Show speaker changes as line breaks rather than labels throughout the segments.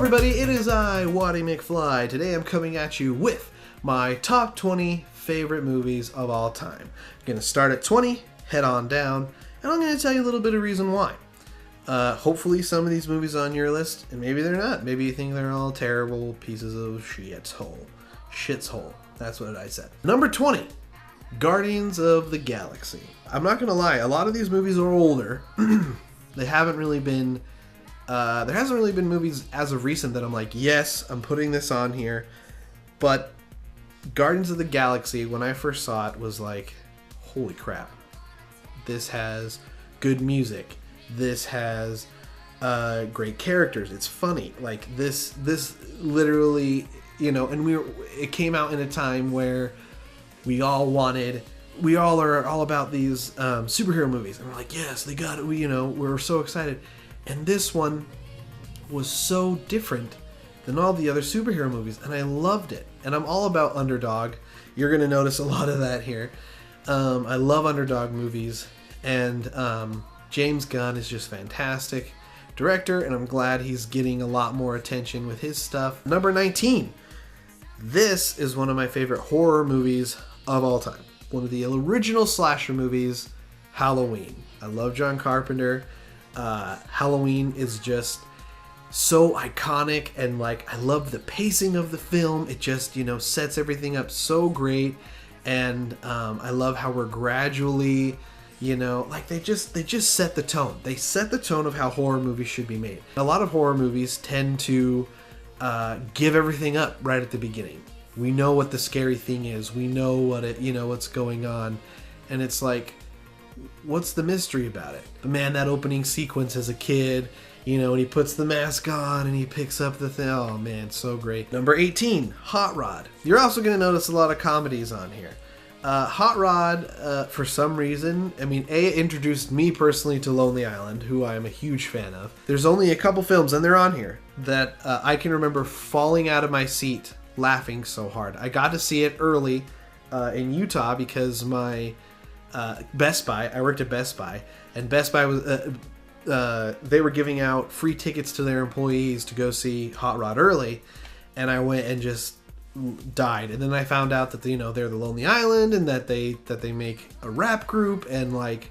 everybody, it is I, Waddy McFly. Today I'm coming at you with my top 20 favorite movies of all time. I'm going to start at 20, head on down, and I'm going to tell you a little bit of reason why. Hopefully some of these movies are on your list, and maybe they're not. Maybe you think they're all terrible pieces of shitshole. That's what I said. Number 20, Guardians of the Galaxy. I'm not going to lie, a lot of these movies are older. They haven't really been... there hasn't really been movies as of recent that I'm like, yes, I'm putting this on here. But Guardians of the Galaxy, when I first saw it, was like, holy crap. This has good music. This has great characters. It's funny. Like, this literally, you know, and it came out in a time where we all are all about these superhero movies. And we're like, yes, they got it. We're so excited. And this one was so different than all the other superhero movies, and I loved it. And I'm all about underdog. You're going to notice a lot of that here. I love underdog movies, and James Gunn is just fantastic director, and I'm glad he's getting a lot more attention with his stuff. Number 19. This is one of my favorite horror movies of all time. One of the original slasher movies, Halloween. I love John Carpenter. Halloween is just so iconic, and like, I love the pacing of the film. It just, sets everything up so great, and I love how we're gradually, like they just set the tone. They set the tone of how horror movies should be made. A lot of horror movies tend to give everything up right at the beginning. We know what the scary thing is. We know what's going on, and it's like, what's the mystery about it? But man, that opening sequence as a kid, and he puts the mask on and he picks up the thing. Oh man, so great. Number 18, Hot Rod. You're also going to notice a lot of comedies on here. Hot Rod, for some reason, it introduced me personally to Lonely Island, who I'm a huge fan of. There's only a couple films, and they're on here, that I can remember falling out of my seat laughing so hard. I got to see it early in Utah because my... Best Buy. I worked at Best Buy, and Best Buy was they were giving out free tickets to their employees to go see Hot Rod early, and I went and just died. And then I found out that they're the Lonely Island, and that they make a rap group, and like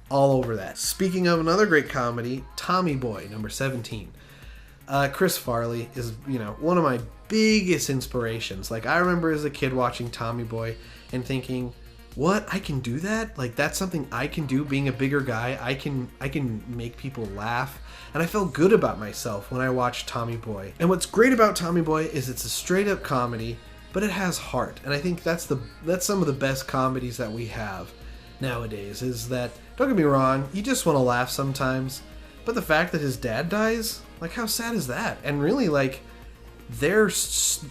all over that. Speaking of another great comedy, Tommy Boy, number 17. Chris Farley is one of my biggest inspirations. Like, I remember as a kid watching Tommy Boy and thinking, what? I can do that? Like, that's something I can do. Being a bigger guy, I can make people laugh. And I felt good about myself when I watched Tommy Boy. And what's great about Tommy Boy is it's a straight up comedy, but it has heart. And I think that's some of the best comedies that we have nowadays. Is that, don't get me wrong, you just want to laugh sometimes, but the fact that his dad dies, like, how sad is that? And really, like,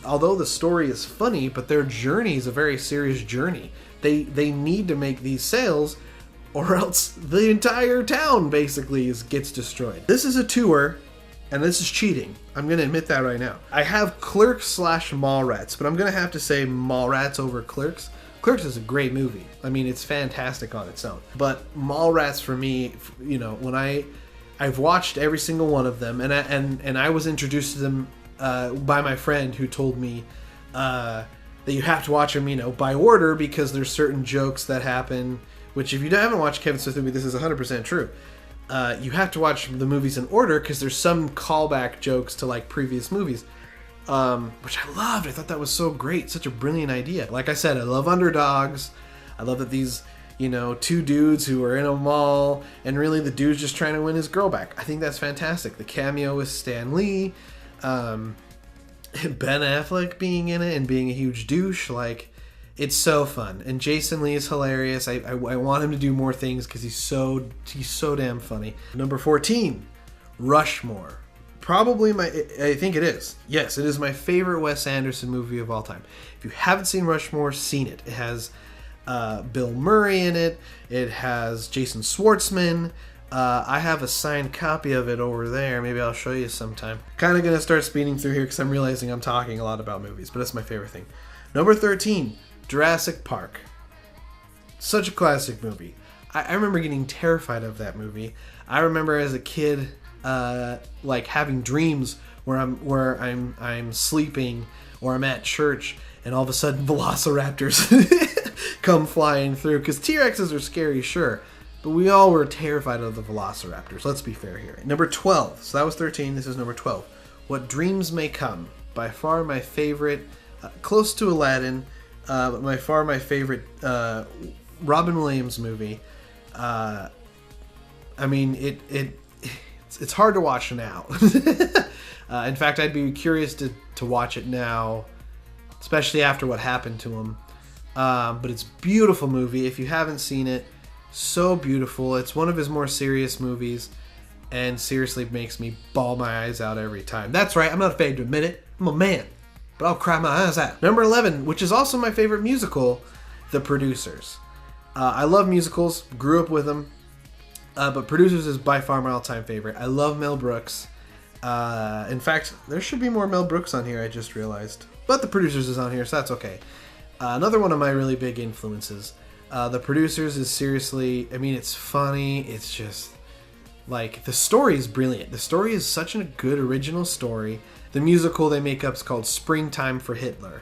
although the story is funny, but their journey is a very serious journey. They need to make these sales, or else the entire town basically gets destroyed. This is a tour, and this is cheating. I'm going to admit that right now. I have Clerks / Mallrats, but I'm going to have to say Mallrats over Clerks. Clerks is a great movie. It's fantastic on its own. But Mallrats, for me, when I've watched every single one of them, and I was introduced to them by my friend, who told me that you have to watch them, by order, because there's certain jokes that happen, which if you haven't watched Kevin Smith movie, this is 100% true. You have to watch the movies in order, because there's some callback jokes to like previous movies, which I loved. I thought that was so great, such a brilliant idea. Like I said, I love underdogs. I love that these, two dudes who are in a mall, and really the dude's just trying to win his girl back. I think that's fantastic. The cameo with Stan Lee, Ben Affleck being in it and being a huge douche, like, it's so fun. And Jason Lee is hilarious. I want him to do more things because he's so damn funny. Number 14, Rushmore. Probably I think it is. Yes, it is my favorite Wes Anderson movie of all time. If you haven't seen Rushmore, seen it. It has Bill Murray in it. It has Jason Schwartzman. I have a signed copy of it over there. Maybe I'll show you sometime. Kind of going to start speeding through here because I'm realizing I'm talking a lot about movies, but it's my favorite thing. Number 13, Jurassic Park. Such a classic movie. I remember getting terrified of that movie. I remember as a kid, like having dreams where I'm sleeping or I'm at church and all of a sudden velociraptors come flying through. Because T-Rexes are scary, sure, but we all were terrified of the velociraptors. Let's be fair here. Number 12. So that was 13. This is number 12. What Dreams May Come. By far my favorite, close to Aladdin, but by far my favorite Robin Williams movie. I mean, it's hard to watch now. In fact, I'd be curious to watch it now, especially after what happened to him. But it's a beautiful movie. If you haven't seen it, so beautiful. It's one of his more serious movies, and seriously makes me bawl my eyes out every time. That's right, I'm not afraid to admit it. I'm a man, but I'll cry my eyes out. Number 11, which is also my favorite musical, The Producers. I love musicals, grew up with them, but Producers is by far my all-time favorite. I love Mel Brooks. In fact, there should be more Mel Brooks on here, I just realized. But The Producers is on here, so that's okay. Another one of my really big influences. The Producers is seriously, I mean, it's funny, it's just, like, the story is brilliant. The story is such a good original story. The musical they make up is called Springtime for Hitler.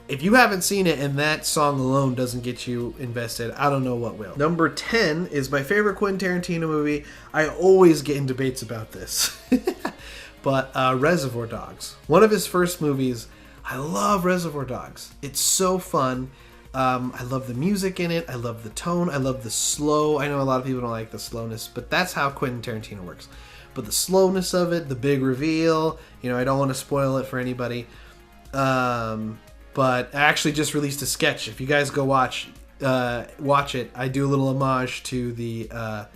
If you haven't seen it and that song alone doesn't get you invested, I don't know what will. Number 10 is my favorite Quentin Tarantino movie. I always get in debates about this. But Reservoir Dogs. One of his first movies. I love Reservoir Dogs. It's so fun. I love the music in it. I love the tone. I love the slow. I know a lot of people don't like the slowness, but that's how Quentin Tarantino works. But the slowness of it, the big reveal, you know, I don't want to spoil it for anybody. But I actually just released a sketch. If you guys go watch it, I do a little homage to the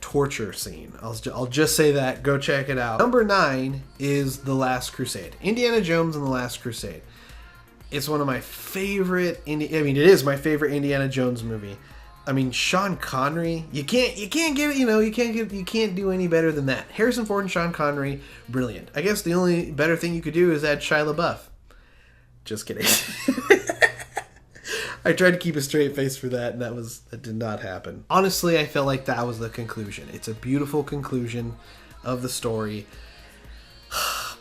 torture scene. I'll just say that. Go check it out. Number 9 is The Last Crusade. Indiana Jones and The Last Crusade. It's one of my favorite. It is my favorite Indiana Jones movie. I mean, Sean Connery. You can't give it. You can't do any better than that. Harrison Ford and Sean Connery, brilliant. I guess the only better thing you could do is add Shia LaBeouf. Just kidding. I tried to keep a straight face for that, and that did not happen. Honestly, I felt like that was the conclusion. It's a beautiful conclusion of the story.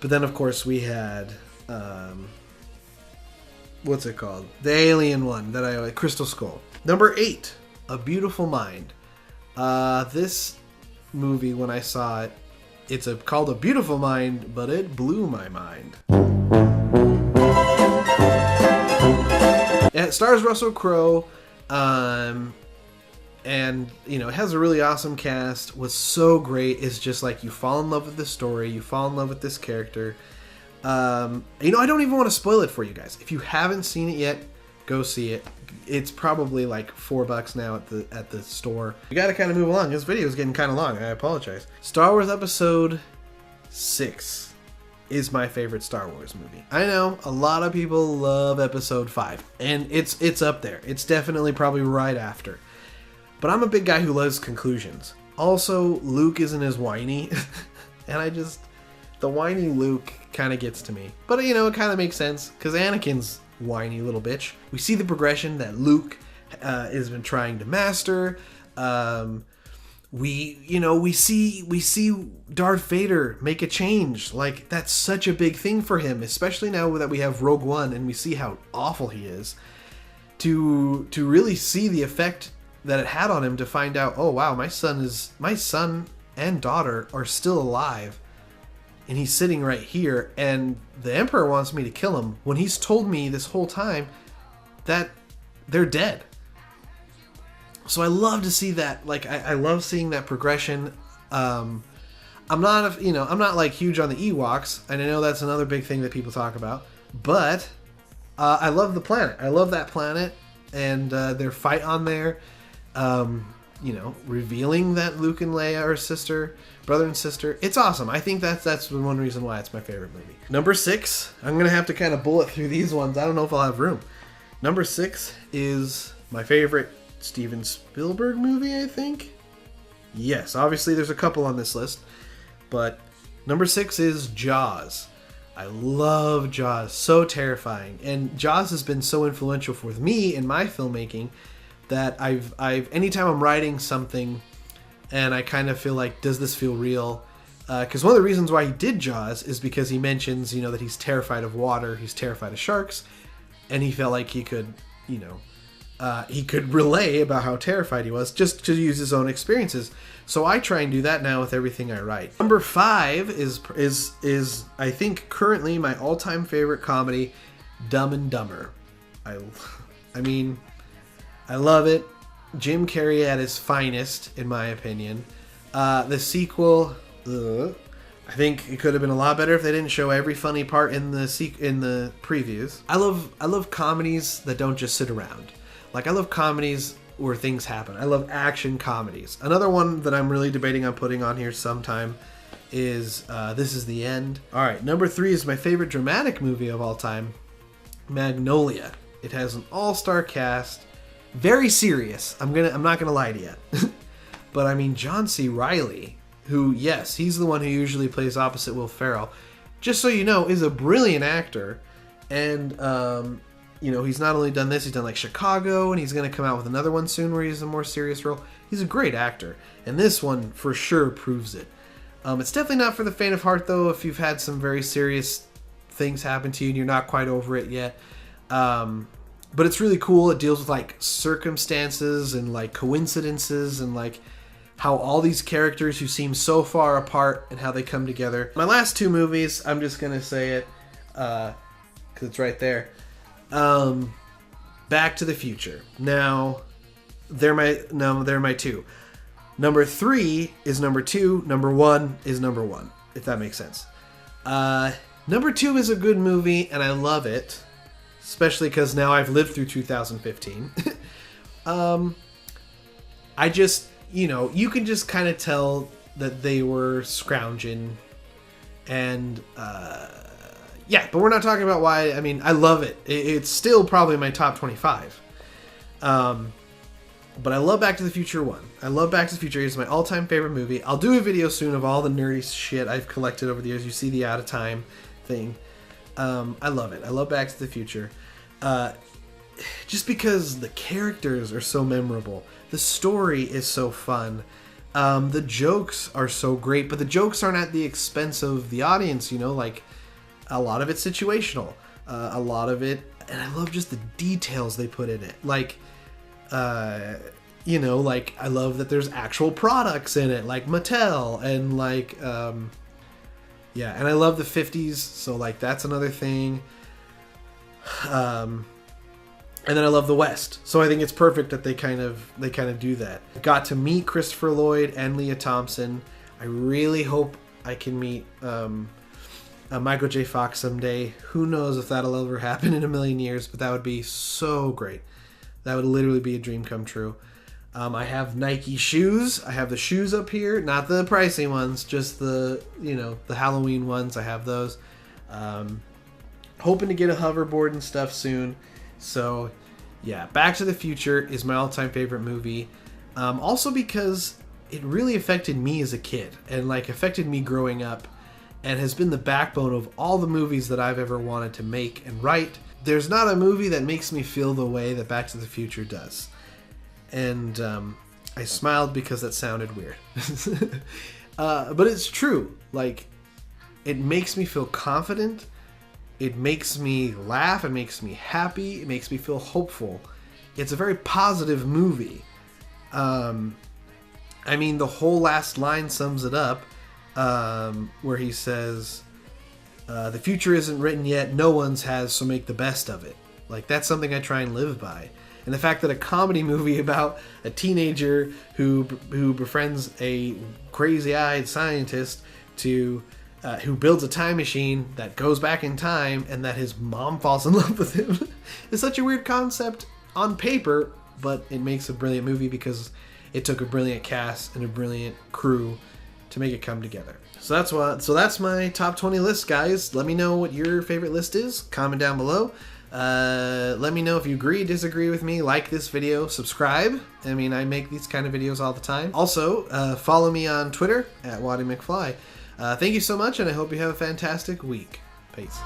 But then, of course, we had what's it called? The alien one that Crystal Skull. Number 8, A Beautiful Mind. This movie, when I saw it, it's called A Beautiful Mind, but it blew my mind. It stars Russell Crowe, and it has a really awesome cast. Was so great. It's just like you fall in love with the story, you fall in love with this character. I don't even want to spoil it for you guys. If you haven't seen it yet, go see it. It's probably like $4 now at the store. We got to kind of move along. This video is getting kind of long. I apologize. Star Wars Episode 6 is my favorite Star Wars movie. I know a lot of people love Episode 5, and it's up there. It's definitely probably right after. But I'm a big guy who loves conclusions. Also, Luke isn't as whiny, and the whiny Luke kind of gets to me. But it kind of makes sense because Anakin's whiny little bitch. We see the progression that Luke has been trying to master. We see Darth Vader make a change. Like, that's such a big thing for him, especially now that we have Rogue One and we see how awful he is. To really see the effect that it had on him, to find out, oh wow, my son and daughter are still alive, and he's sitting right here, and the Emperor wants me to kill him when he's told me this whole time that they're dead. So I love to see that. Like, I love seeing that progression. I'm not like huge on the Ewoks, and I know that's another big thing that people talk about. But I love the planet. I love that planet, and their fight on there. Revealing that Luke and Leia are brother and sister. It's awesome. I think that's one reason why it's my favorite movie. Number 6. I'm gonna have to kind of bullet through these ones. I don't know if I'll have room. Number 6 is my favorite Steven Spielberg movie, I think. Yes, obviously there's a couple on this list, but number 6 is Jaws. I love Jaws. So terrifying. And Jaws has been so influential for me in my filmmaking that I've anytime I'm writing something and I kind of feel like, does this feel real? Because one of the reasons why he did Jaws is because he mentions, you know, that he's terrified of water, he's terrified of sharks, and he felt like he could, you know, he could relay about how terrified he was just to use his own experiences. So I try and do that now with everything I write. Number 5 is I think currently my all-time favorite comedy, Dumb and Dumber. I mean, I love it. Jim Carrey at his finest, in my opinion. The sequel, I think it could have been a lot better if they didn't show every funny part in the previews. I love comedies that don't just sit around. Like, I love comedies where things happen. I love action comedies. Another one that I'm really debating on putting on here sometime is This Is the End. All right, number 3 is my favorite dramatic movie of all time, Magnolia. It has an all-star cast, very serious. I'm not gonna lie to you, but I mean John C. Reilly, who, yes, he's the one who usually plays opposite Will Ferrell. Just so you know, is a brilliant actor, and you know, he's not only done this, he's done like Chicago, and he's gonna come out with another one soon where he's a more serious role. He's a great actor, and this one for sure proves it. It's definitely not for the faint of heart, though, if you've had some very serious things happen to you and you're not quite over it yet. But it's really cool. It deals with like circumstances and like coincidences and like how all these characters who seem so far apart and how they come together. My last 2 movies, I'm just gonna say it because it's right there. Back to the Future. Now they're my 2. Number 3 is number 2. Number 1 is number 1. If that makes sense. Number 2 is a good movie and I love it. Especially because now I've lived through 2015. I just, you know, you can just kind of tell that they were scrounging. And, yeah, but we're not talking about why. I mean, I love it. It's still probably my top 25. But I love Back to the Future 1. I love Back to the Future. It's my all-time favorite movie. I'll do a video soon of all the nerdy shit I've collected over the years. You see the out of time thing. I love it. I love Back to the Future. Just because the characters are so memorable. The story is so fun. The jokes are so great, but the jokes aren't at the expense of the audience, you know, like a lot of it's situational. A lot of it, and I love just the details they put in it. Like, you know, like I love that there's actual products in it, like Mattel, and like, yeah, and I love the 50s, so like that's another thing. And then I love the West, so I think it's perfect that they kind of do that. Got to meet Christopher Lloyd and Leah Thompson. I really hope I can meet Michael J. Fox someday. Who knows if that'll ever happen in a million years, but that would be so great. That would literally be a dream come true. I have Nike shoes. I have the shoes up here, not the pricey ones, just the, you know, the Halloween ones. I have those. Hoping to get a hoverboard and stuff soon. So, yeah, Back to the Future is my all-time favorite movie. Also because it really affected me as a kid and like affected me growing up, and has been the backbone of all the movies that I've ever wanted to make and write. There's not a movie that makes me feel the way that Back to the Future does. And I smiled because that sounded weird. But it's true. Like, it makes me feel confident. It makes me laugh. It makes me happy. It makes me feel hopeful. It's a very positive movie. I mean, the whole last line sums it up, where he says, the future isn't written yet, no one's has, so make the best of it. Like, that's something I try and live by. And the fact that a comedy movie about a teenager who befriends a crazy-eyed scientist who builds a time machine that goes back in time, and that his mom falls in love with him is such a weird concept on paper, but it makes a brilliant movie because it took a brilliant cast and a brilliant crew to make it come together. So that's my top 20 list, guys. Let me know what your favorite list is. Comment down below. Let me know if you agree, disagree with me. Like this video, subscribe. I mean, I make these kind of videos all the time. Also, follow me on Twitter at Waddy McFly. Thank you so much, and I hope you have a fantastic week. Peace.